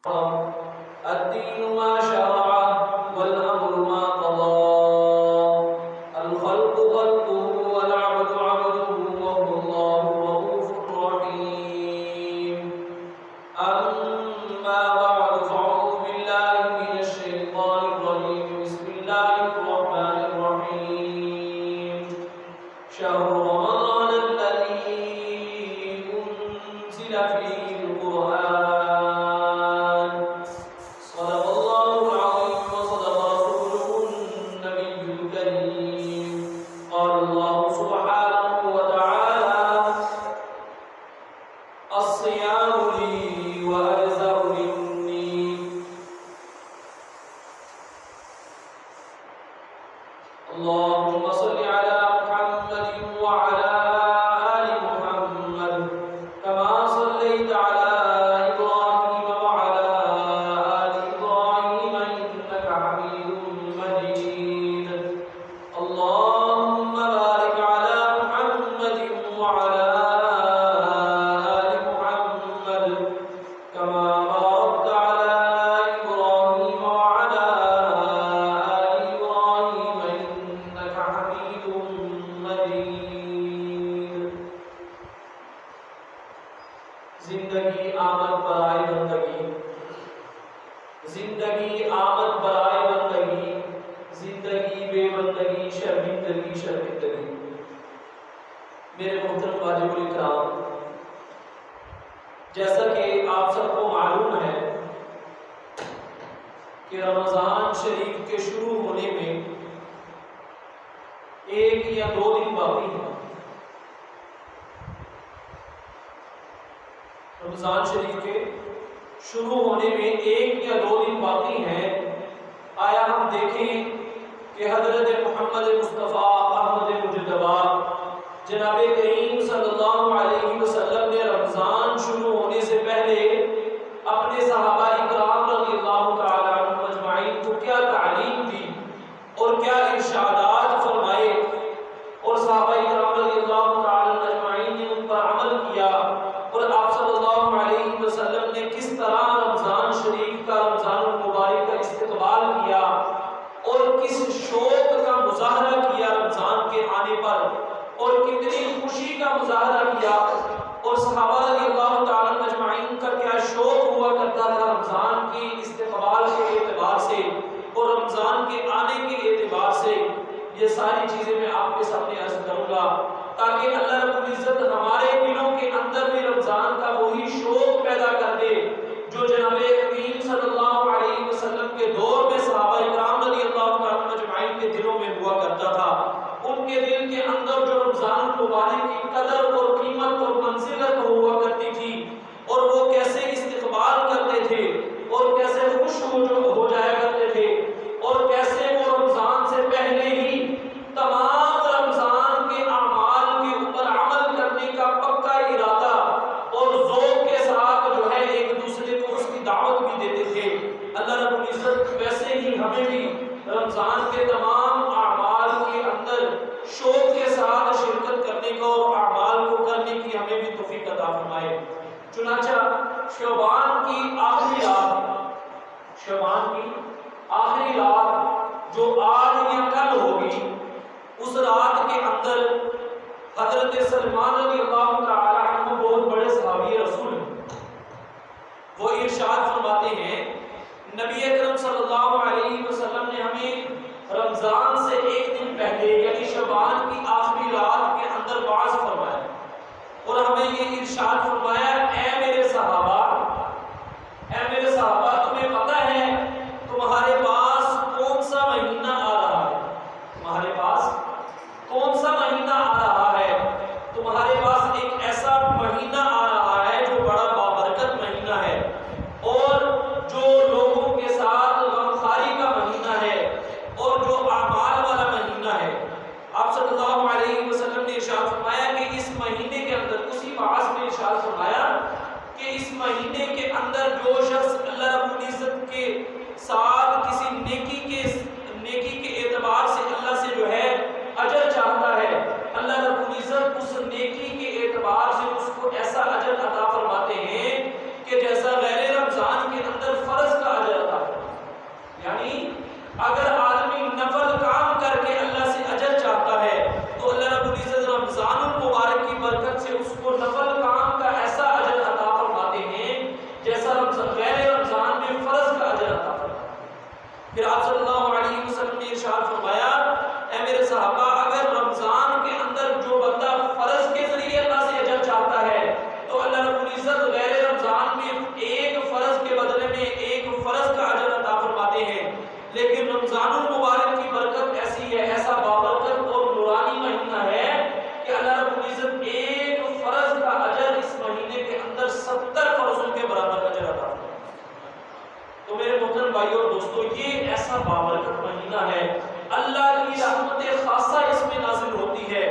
الدين ما شرع والأمر ما قضى الخلق خلقه والعبد عبده وهو الله رؤوف رحيم أما بعد فأعوذ بالله من الشيطان الرجيم بسم الله الرحمن الرحيم شهر رمضان الذي أنزل فيه القرآن اللهم صل على محمد وعلى آل محمد كما صليت على إبراهيم وعلى آل إبراهيم إنك حميد مجيد اللهم بارك على محمد وعلى آل محمد كما باركت على إبراهيم وعلى آل إبراهيم إنك حميد مجيد زندگی آمد برائے بندگی زندگی آمد برائے بندگی زندگی بے بندگی شرمندگی شرمندگی میرے محترم واجب الاکرام، جیسا کہ آپ سب کو معلوم ہے کہ رمضان شریف کے شروع ہونے میں ایک یا دو دن باقی ہے۔ رمضان شریف کے شروع ہونے میں ایک یا دو دن باقی ہیں۔ آیا ہم دیکھیں کہ حضرت محمد مصطفیٰ احمد مجتبیٰ جناب کریم صلی اللہ علیہ وسلم نے رمضان شروع ہونے سے پہلے اپنے صحابہ اکرام رضی اللہ تعالی عنہم اجمعین کو کیا تعلیم دی اور کیا ارشادات فرمائے، اور صحابہ اکرام رضی اللہ تعالی عنہم اجمعین نے ان پر عمل کیا، اور آپ صلی اللہ علیہ وسلم نے کس طرح رمضان شریف کا، رمضان المبارک کا استقبال کیا اور کس شوق کا مظاہرہ کیا رمضان کے آنے پر، اور کتنی خوشی کا مظاہرہ کیا، اور صحابہ رضی اللہ تعالی عنہم اجمعین کا کیا شوق ہوا کرتا تھا رمضان کی استقبال کے اعتبار سے اور رمضان کے آنے کے اعتبار سے۔ یہ ساری چیزیں میں آپ کے سامنے عرض کروں گا تاکہ اللہ رب العزت ہمارے دلوں کے اندر بھی رمضان کا وہی شوق پیدا کر دے جو جناب کریم صلی اللہ علیہ وسلم کے دور میں صحابہ اکرام رضی اللہ تعالی عنہم اجمعین کے دلوں میں ہوا کرتا تھا۔ ان کے دل کے اندر جو رمضان المبارک کی قدر اور قیمت اور منزلت ہوا کرتی تھی، اور وہ کیسے استقبال کرتے تھے اور کیسے خوش ہو جایا کرتے تھے، اور کیسے وہ رمضان سے پہلے ہی تمام رمضان کے اعمال کے اوپر عمل کرنے کا پکا ارادہ اور ذوق کے ساتھ جو ہے ایک دوسرے کو اس کی دعوت بھی دیتے تھے۔ اللہ رب العزت ویسے ہی ہمیں بھی رمضان کے تمام اعمال کے اندر شوق کے ساتھ شرکت کرنے کو اور اعمال کو کرنے کی ہمیں بھی توفیق عطا فرمائے۔ چنانچہ شعبان کی آخری رات جو آج یا کل ہوگی، اس رات کے اندر حضرت سلمان رضی اللہ تعالی عنہ بہت بڑے صحابی رسول ہیں، وہ ارشاد فرماتے ہیں نبی اکرم صلی اللہ علیہ وسلم نے ہمیں رمضان سے ایک دن پہلے یعنی شعبان کی آخری رات کے اندر واعظ فرمایا اور ہمیں یہ ارشاد فرمایا، اے میرے صحابہ تمہیں پتہ ہے تمہارے پاس کون سا مہینہ آ رہا ہے؟ تمہارے پاس کون سا مہینہ آ رہا ہے؟ تمہارے پاس ایک ایسا مہینہ آ رہا ہے جو بڑا بابرکت مہینہ ہے اور جو لوگوں کے ساتھ غمخواری کا مہینہ ہے اور جو اعمال والا مہینہ ہے۔ آپ صلی اللہ علیہ وسلم نے ارشاد فرمایا کہ اس مہینے کے اندر، اسی واعظ میں ارشاد فرمایا کہ اس مہینے کے اندر جو شخص اللہ رب العزت کے ساتھ کسی نیکی کے اعتبار سے اللہ سے جو ہے اجر چاہتا ہے، اللہ رب العزت اس نیکی کے اعتبار سے اس کو ایسا اجر عطا فرماتے ہیں کہ جیسا غیر رمضان کے اندر العزت ایک فرض کا اجر اس مہینے کے اندر 70 فرضوں کے برابر اجر عطا فرمائے۔ تو میرے محترم بھائیوں اور دوستو، یہ ایسا بابرکت مہینہ ہے، اللہ کی رحمت خاصہ اس میں نازل ہوتی ہے۔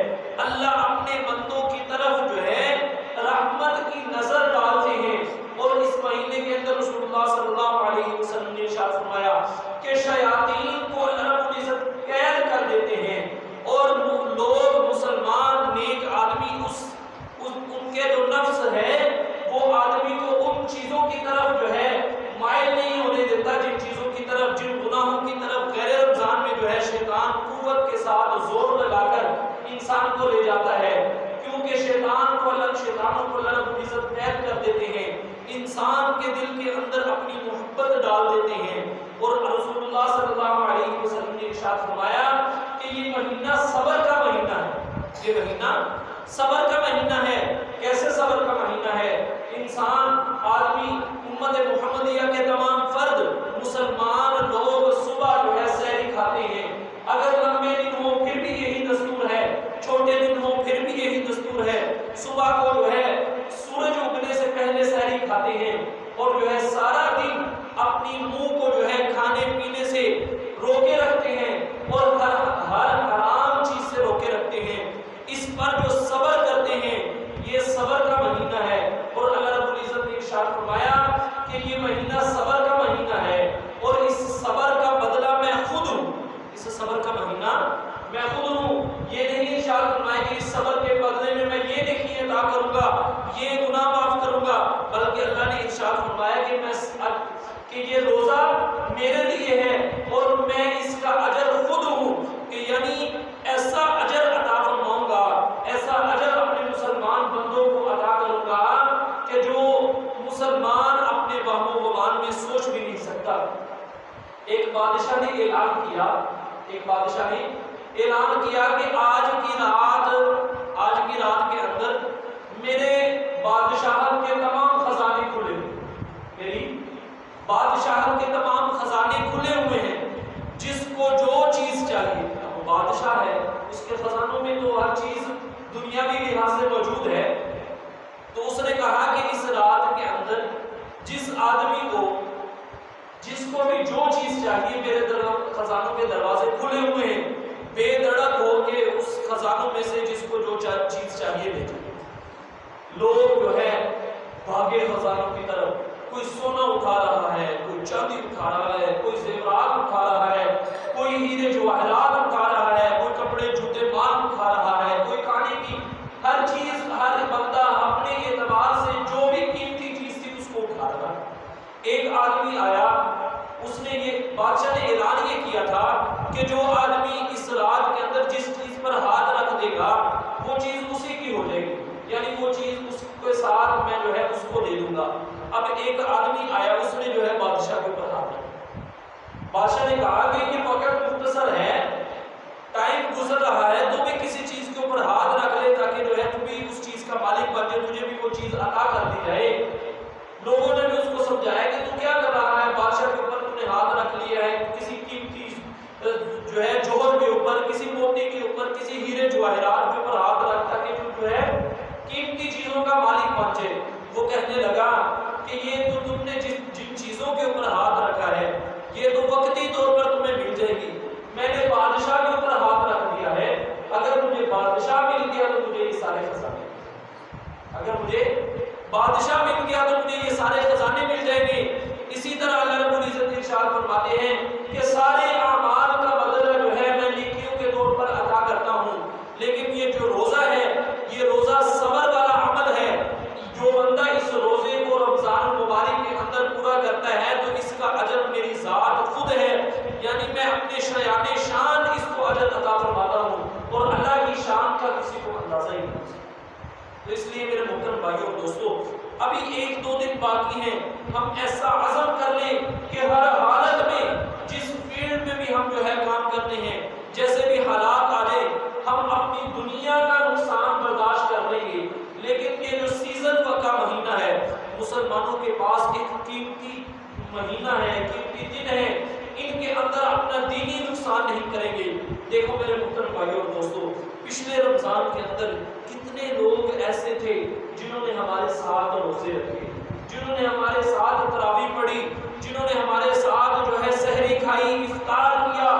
اللہ اپنے بندوں کی طرف جو ہے رحمت کی نظر ڈالتے ہیں، اور اس مہینے کے اندر رسول اللہ صلی اللہ علیہ وسلم نے ارشاد فرمایا کہ شیاطین کو اللہ رب العزت قید کر دیتے ہیں، اور لوگ مسلمان نیک آدمی ان کے جو نفس ہے وہ آدمی کو ان چیزوں کی طرف جو ہے مائل نہیں ہونے دیتا، جن چیزوں کی طرف، جن گناہوں کی طرف غیر رمضان میں جو ہے شیطان قوت کے ساتھ زور لگا کر انسان کو لے جاتا ہے، کیونکہ شیطانوں کو اللہ رب العزت قید کر دیتے ہیں، انسان کے دل کے اندر اپنی محبت ڈال دیتے ہیں۔ اور رسول اللہ صلی اللہ علیہ وسلم نے ارشاد فرمایا کہ یہ مہینہ صبر کا مہینہ ہے، یہ مہینہ صبر کا مہینہ ہے۔ کیسے صبر کا مہینہ ہے؟ انسان، آدمی، امت محمدیہ کے تمام فرد، مسلمان لوگ صبح جو ہے سحری کھاتے ہیں، اگر لمبے دن ہو پھر بھی یہی دستور ہے، چھوٹے دن ہو پھر بھی یہی دستور ہے، صبح کو جو ہے سورج اگنے سے پہلے سحری کھاتے ہیں، اور جو ہے سارا دن اپنی منہ کو جو ہے کھانے پینے سے روکے رکھتے ہیں، اور ہر حرام چیز سے روکے رکھتے ہیں۔ اس پر جو صبر کرتے ہیں، یہ صبر کا مہینہ ہے، اور اللہ رب العزت نے ارشاد فرمایا کہ یہ مہینہ صبر کا مہینہ ہے، اور اس صبر کا بدلہ میں خود ہوں، اس صبر کا مہینہ میں خود ہوں۔ یہ نہیں ارشاد فرمایا کہ اس صبر کے بدلے میں یہ نہیں عطا کروں گا، یہ گناہ معاف کروں گا، بلکہ اللہ نے ارشاد فرمایا کہ یہ روزہ میرے لیے ہے، اور میں اس کا اجر خود ہوں، کہ یعنی ایسا اجر عطا فرماؤں گا، ایسا اجر اپنے مسلمان بندوں کو عطا کروں گا کہ جو مسلمان اپنے وہم و گمان میں سوچ بھی نہیں سکتا۔ ایک بادشاہ نے اعلان کیا کہ آج کی رات کے اندر میرے بادشاہت کے تمام خزانے کھلے ہوئے، میری بادشاہت کے تمام خزانے کھلے ہوئے ہیں، جس کو جو چیز چاہیے، وہ بادشاہ ہے، اس کے خزانوں میں تو ہر چیز دنیاوی لحاظ سے موجود ہے۔ تو اس نے کہا کہ اس رات کے اندر جس آدمی کو، جس کو بھی جو چیز چاہیے، میرے خزانوں کے دروازے کھلے ہوئے ہیں، بے دھڑک ہو کے اس خزانوں میں سے جس کو جو چیز چاہیے لے جائے۔ لوگ جو ہے بھاگے خزانوں کی طرف، کوئی سونا اٹھا رہا ہے، کوئی چاندی اٹھا رہا ہے، کوئی زیورات اٹھا رہا ہے، کوئی ہیرے جواہرات اٹھا رہا ہے، کوئی کپڑے جوتے مال اٹھا رہا ہے، کوئی کھانے کی ہر چیز، ہر بندہ اپنے اعتبار سے جو بھی قیمتی چیز تھی اس کو اٹھا رہا ہے۔ ایک آدمی آیا، اس نے یہ بادشاہ نے اعلان یہ کیا تھا کہ جو آدمی اس رات کے اندر جس چیز پر ہاتھ رکھ دے گا وہ چیز اسی کی ہو جائے گی، یعنی وہ چیز اس کے ساتھ میں جو ہے اس کو دے دوں گا۔ اب ایک آدمی آیا، اس نے جو ہے بادشاہ کے اوپر ہاتھ رکھا۔ بادشاہ نے کہا کہ یہ وقت مختصر ہے، ٹائم گزر رہا ہے، تو بھی کسی چیز کے اوپر ہاتھ رکھ لے تاکہ جو ہے تو بھی اس چیز کا مالک بن جائے، تجھے بھی وہ چیز عطا کر دی جائے۔ لوگوں نے بھی اس کو سمجھایا کہ تو کیا کر رہا ہے، بادشاہ کے اوپر تم نے ہاتھ رکھ لیا ہے، کسی قیمتی جو ہے جوہر کے اوپر، کسی موتی کے اوپر، کسی ہیرے جواہرات کے اوپر ہاتھ رکھ تاکہ تو جو ہے قیمتی چیزوں کا مالک بن جائے۔ وہ کہنے لگا کہ یہ تو تم نے جن چیزوں کے اوپر ہاتھ رکھا ہے یہ تو وقتی طور پر تمہیں مل جائے گی، میں نے بادشاہ کے اوپر ہاتھ رکھ دیا ہے، اگر مجھے بادشاہ مل گیا تو مجھے یہ سارے خزانے، اگر مجھے بادشاہ مل گیا تو مجھے یہ سارے خزانے مل جائیں گے۔ اسی طرح اللہ رب العزت ارشاد فرماتے ہیں کہ سارے اعمال کا بدلہ جو ہے میں نیکیوں کے طور پر عطا کرتا ہوں، لیکن یہ جو روزہ ہے یہ روزہ صبر والا عمل ہے۔ جو بندہ اس روزے کو رمضان مبارک کے اندر پورا کرتا ہے تو اس کا اجر میری ذات خود ہے، یعنی میں اپنے شایان شان اس کو اجر عطا فرماتا ہوں، اور اللہ کی شان کا کسی کو اندازہ ہی نہیں۔ تو اس لیے میرے محترم بھائیوں اور دوستو، ابھی 1-2 دن باقی ہیں، ہم ایسا عزم کر لیں کہ ہر حالت میں جس فیلڈ میں بھی ہم جو ہے کام کرتے ہیں، جیسے بھی حالات آ جائے، ہم اپنی دنیا کا نقصان برداشت کر لیں گے، لیکن یہ جو سیزن کا مہینہ ہے، مسلمانوں کے پاس ایک قیمتی مہینہ ہے، قیمتی دن ہے، ان کے اندر اپنا دینی نقصان نہیں کریں گے۔ دیکھو میرے محترم بھائیوں اور دوستو، پچھلے رمضان کے اندر کتنے لوگ ایسے تھے جنہوں نے ہمارے ساتھ روزے رکھے، جنہوں نے ہمارے ساتھ تراویح پڑھی، جنہوں نے ہمارے ساتھ جو ہے سحری کھائی، افطار کیا،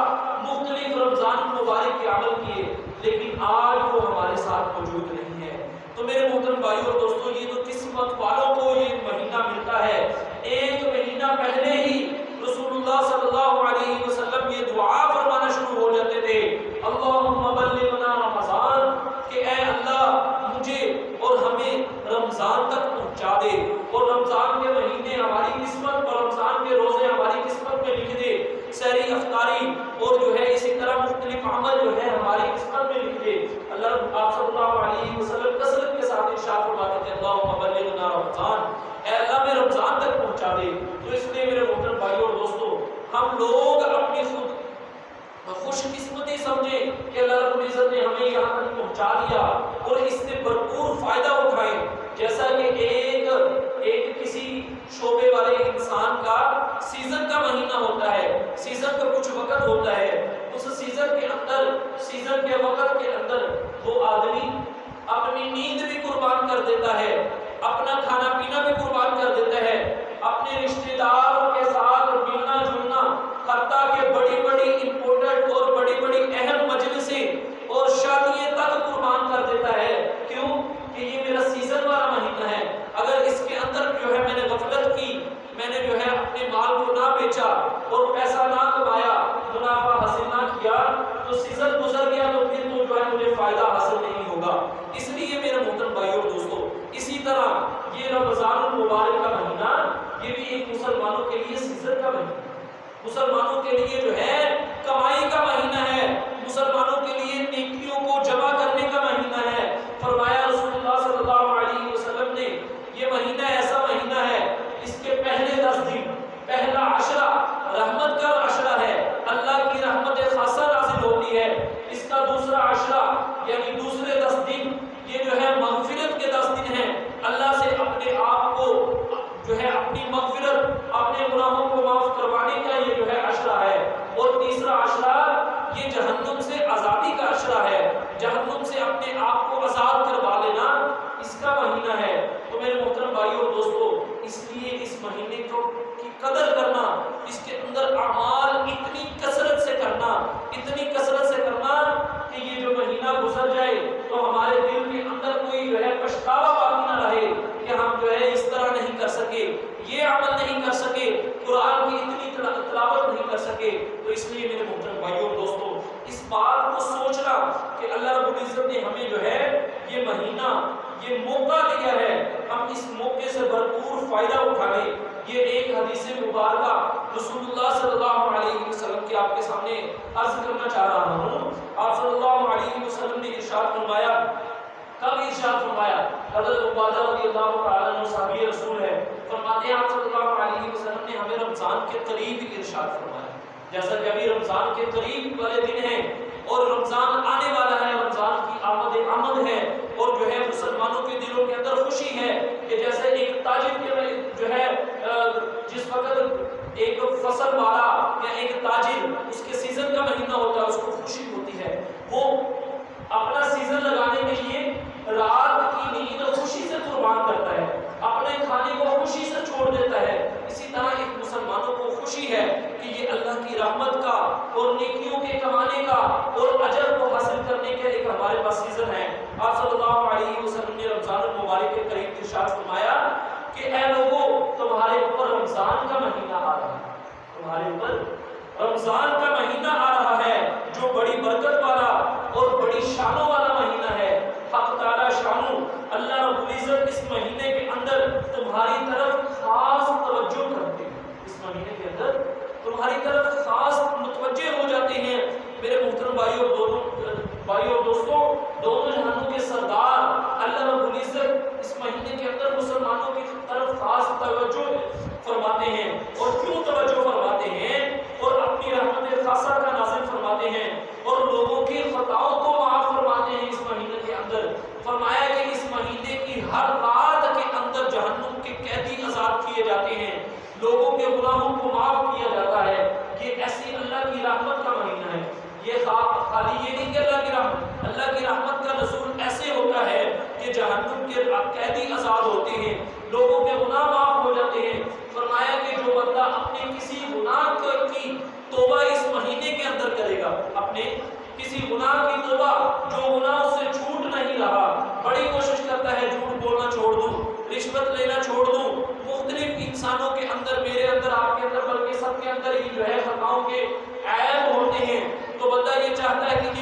مختلف رمضان مبارک کے عمل کیے، لیکن آج وہ ہمارے ساتھ موجود نہیں ہے۔ تو میرے محترم بھائیوں اور دوستوں، یہ تو قسمت والوں کو یہ مہینہ ملتا ہے۔ ایک مہینہ پہلے ہی رسول اللہ صلی اللہ علیہ وسلم یہ دعا فرمانا شروع ہو جاتے تھے، اللہم بلغنا رمضان، کہ اے اللہ مجھے اور ہمیں رمضان تک پہنچا دے، اور رمضان کے مہینے ہماری قسمت اور رمضان کے روزے ہماری قسمت میں لکھ دے، سحری افطاری اور جو ہے اسی طرح مختلف عمل جو ہے ہماری قسمت میں لکھ دے۔ اللہ آپ صلی اللہ علیہ وسلم کثرت کے ساتھ ارشاد فرماتے تھے، اللہم بلغنا رمضان، اے اللہ میں رمضان تک پہنچا دے۔ تو اس لیے میرے محترم بھائیوں اور دوستوں، ہم لوگ اپنی خود خوش قسمتی سمجھیں کہ اللہ رب العزت نے ہمیں یہاں تک پہنچا دیا اور اس سے بھرپور فائدہ اٹھائیں۔ جیسا کہ ایک کسی شعبے والے انسان کا سیزن کا مہینہ ہوتا ہے، سیزن کا کچھ وقت ہوتا ہے، اس سیزن کے وقت کے اندر وہ آدمی اپنی نیند بھی قربان کر دیتا ہے، اپنا کھانا پینا بھی قربان کر دیتا ہے، اپنے رشتہ داروں کے ساتھ ملنا جلنا، حتیٰ کہ بڑی بڑی امپورٹنٹ اور بڑی بڑی اہم مجلسیں اور شادیاں تک قربان کر دیتا ہے۔ کیوں؟ کہ یہ میرا سیزن والا مہینہ ہے، اگر اس کے اندر جو ہے میں نے غفلت کی، میں نے جو ہے اپنے مال کو نہ بیچا اور پیسہ نہ کمایا، منافع حاصل نہ کیا، تو سیزن گزر گیا تو پھر تو جو ہے مجھے فائدہ حاصل نہیں ہوگا۔ اس لیے میرے محترم بھائیوں اور دوستوں، اسی طرح یہ رمضان المبارک کا مہینہ یہ بھی ایک مسلمانوں کے لیے سیزن کا مہینہ، مسلمانوں کے لیے جو ہے کمائی کا مہینہ ہے، مسلمانوں کے لیے نیکیوں کو جمع کرنے کا مہینہ ہے۔ فرمایا رسول اللہ صلی اللہ علیہ وسلم نے، یہ مہینہ ایسا مہینہ ہے، اس کے پہلے 10 دن، پہلا عشرہ رحمت کا عشرہ ہے، اللہ کی رحمت خاصہ نازل ہوتی ہے۔ اس کا دوسرا عشرہ یعنی دوسرے 10 دن یہ جو ہے مغفرت کے 10 دن ہیں، اللہ سے اپنے آپ کو جو ہے اپنی مغفرت، اپنے گناہوں کو معاف کروانے کا یہ جو ہے عشرہ ہے۔ اور تیسرا عشرہ یہ جہنم سے آزادی کا عشرہ ہے، جہنم سے اپنے آپ کو آزاد کروا لینا اس کا مہینہ ہے۔ تو میرے محترم بھائیوں اور دوستوں، اس لیے اس مہینے کی قدر کرنا، اس کے اندر اعمال اتنی کثرت سے کرنا، اتنی کثرت سے کرنا کہ یہ جو مہینہ گزر جائے تو ہمارے دل کے اندر کوئی جو ہے پچھتاوا باقی نہ رہے کہ ہم جو ہے اس طرح نہیں کر سکے، یہ عمل نہیں کر سکے، قرآن کی اتنی تلاوت نہیں کر سکے۔ تو اس لیے میرے محترم بھائیوں اور دوستوں، اس بات کو سوچنا کہ اللہ رب العزت نے ہمیں جو ہے یہ مہینہ، یہ موقع دیا ہے، ہم اس موقع سے بھرپور فائدہ اٹھائیں۔ یہ ایک حدیث مبارکہ رسول اللہ صلی اللہ علیہ وسلم کی آپ کے سامنے عرض کرنا چاہ رہا ہوں۔ آپ صلی اللہ علیہ وسلم نے ارشاد فرمایا، کب ارشاد فرمایا؟ حضرت عبادہ رضی اللہ تعالیٰ عنہ صحابی رسول ہے، فرماتے ہیں آپ صلی اللہ علیہ وسلم نے ہمیں رمضان کے قریب ارشاد فرمایا، جیسا کہ ابھی رمضان کے قریب والے دن ہیں اور رمضان آنے والا ہے، رمضان کی آمد ہے، اور جو ہے مسلمانوں کے دلوں کے اندر خوشی ہے کہ جیسے ایک تاجر کے جو ہے جس وقت ایک فصل والا یا ایک تاجر اس کے سیزن کا مہینہ ہوتا ہے، اس کو خوشی ہوتی ہے، وہ اپنا سیزن لگانے کے لیے رات کی نیند خوشی سے قربان کرتا ہے، اپنے کھانے کو خوشی سے چھوڑ دیتا ہے۔ اسی طرح ایک مسلمانوں کو خوشی ہے کہ یہ اللہ کی رحمت کا اور نیکیوں کے کمانے کا اور اجر کو حاصل کرنے کا ایک ہمارے پاس سیزن ہے۔ آپ صلی اللہ علیہ وسلم نے رمضان المبارک کے قریب ارشاد فرمایا کہ اے لوگوں، تمہارے اوپر رمضان کا مہینہ آ رہا ہے، تمہارے اوپر رمضان کا مہینہ آ رہا ہے جو بڑی برکت والا اور بڑی شانوں والا مہینہ ہے۔ حق تعالی شانو اللہ رب العزت اس مہینے کے اندر تمہاری طرف خاص توجہ کرتے ہیں، اس مہینے کے اندر تمہاری طرف خاص متوجہ ہو جاتے ہیں۔ میرے محترم بھائیوں اور دوستوں، دونوں جہانوں کے سردار اللہ رب العزت اس مہینے کے اندر مسلمانوں کی طرف خاص توجہ فرماتے ہیں۔ اور کیوں توجہ فرماتے ہیں اور اپنی رحمت خاصہ کا نازل فرماتے ہیں اور لوگوں کی خطاؤں کو معاف فرماتے ہیں اس مہینے کے اندر؟ فرمایا کہ اس مہینے کی ہر رات کے اندر جہنم کے قیدی آزاد کیے جاتے ہیں، لوگوں کے گناہوں کو معاف کیا جاتا ہے۔ یہ ایسی اللہ کی رحمت کا مہینہ ہے۔ یہ خالی یہ نہیں کہ اللہ کی رحمت اللہ کی رحمت کا نزول ایسے ہوتا ہے کہ جہنم کے قیدی آزاد ہوتے ہیں، لوگوں کے گناہ معاف ہو جاتے ہیں۔ فرمایا کہ جو بندہ اپنے کسی گناہ کی توبہ اس مہینے کے اندر کرے گا، اپنے کسی گناہ کی توبہ، جو گناہ اس سے چھوٹ نہیں رہا، بڑی کوشش کرتا ہے جھوٹ بولنا چھوڑ دوں، رشوت لینا چھوڑ دوں، مختلف انسانوں کے اندر، میرے اندر، آپ کے اندر، بلکہ سب کے اندر ہی جو ہے خطاؤں کے عیب ہوتے ہیں، تو بندہ یہ چاہتا ہے کہ